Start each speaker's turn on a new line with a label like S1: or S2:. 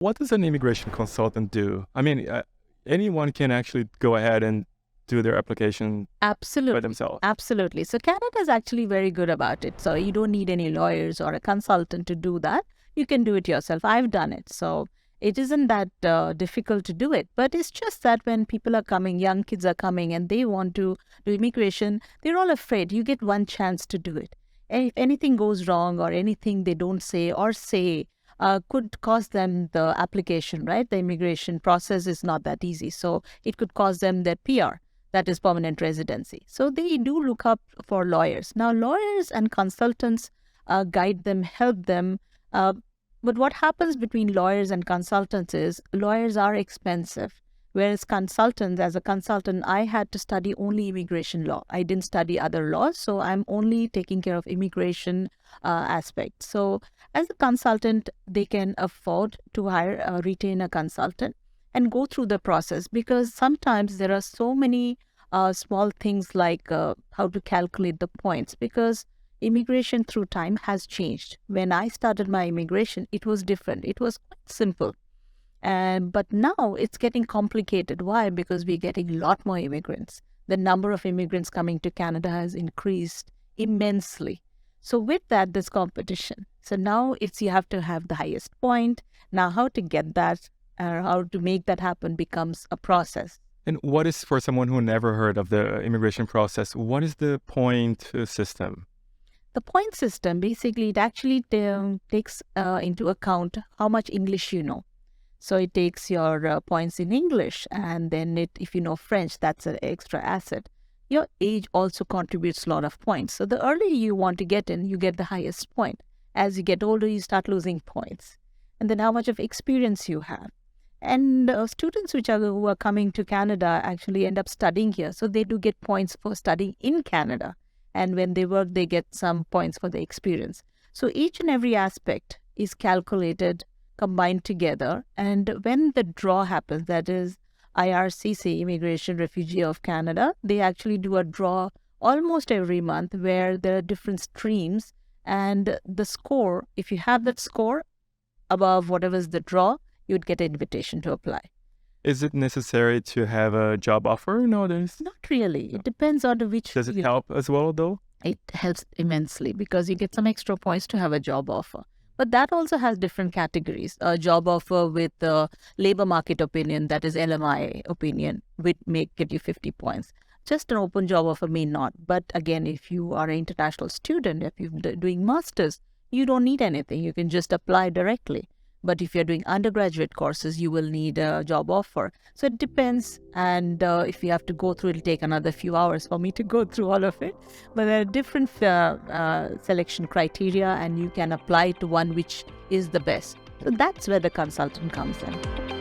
S1: What does an immigration consultant do? I mean, anyone can actually go ahead and do their application by
S2: Absolutely.
S1: themselves.
S2: Absolutely. So Canada is actually very good about it. So you don't need any lawyers or a consultant to do that. You can do it yourself. I've done it. So it isn't that difficult to do it. But it's just that when people are coming, young kids are coming and they want to do immigration, they're all afraid. You get one chance to do it. And if anything goes wrong or anything they don't say or say could cost them the application, right? The immigration process is not that easy. So it could cost them their PR, that is permanent residency. So they do look up for lawyers. Now, lawyers and consultants guide them, help them. But what happens between lawyers and consultants is lawyers are expensive. Whereas consultants, as a consultant, I had to study only immigration law. I didn't study other laws, so I'm only taking care of immigration aspects. So as a consultant, they can afford to retain a consultant and go through the process, because sometimes there are so many small things like how to calculate the points, because immigration through time has changed. When I started my immigration, it was different. It was quite simple. But now it's getting complicated. Why? Because we're getting a lot more immigrants. The number of immigrants coming to Canada has increased immensely. So with that, there's competition. So now you have to have the highest point. Now how to get that or how to make that happen becomes a process.
S1: And what is, for someone who never heard of the immigration process, what is the point system?
S2: The point system, basically, it actually takes into account how much English you know. So it takes your points in English, and then if you know French, that's an extra asset. Your age also contributes a lot of points. So the earlier you want to get in, you get the highest point. As you get older, you start losing points. And then how much of experience you have. And students who are coming to Canada actually end up studying here. So they do get points for studying in Canada. And when they work, they get some points for the experience. So each and every aspect is calculated, combined together. And when the draw happens, that is IRCC, Immigration Refugee of Canada, they actually do a draw almost every month where there are different streams. And the score, if you have that score above whatever is the draw, you'd get an invitation to apply.
S1: Is it necessary to have a job offer nowadays?
S2: Not really. It depends on which.
S1: Does it help as well, though?
S2: It helps immensely because you get some extra points to have a job offer. But that also has different categories. A job offer with the labor market opinion, that is LMI opinion, may get you 50 points. Just an open job offer may not. But again, if you are an international student, if you're doing masters, you don't need anything. You can just apply directly. But if you're doing undergraduate courses, you will need a job offer. So it depends. And if you have to go through, it'll take another few hours for me to go through all of it. But there are different selection criteria, and you can apply to one which is the best. So that's where the consultant comes in.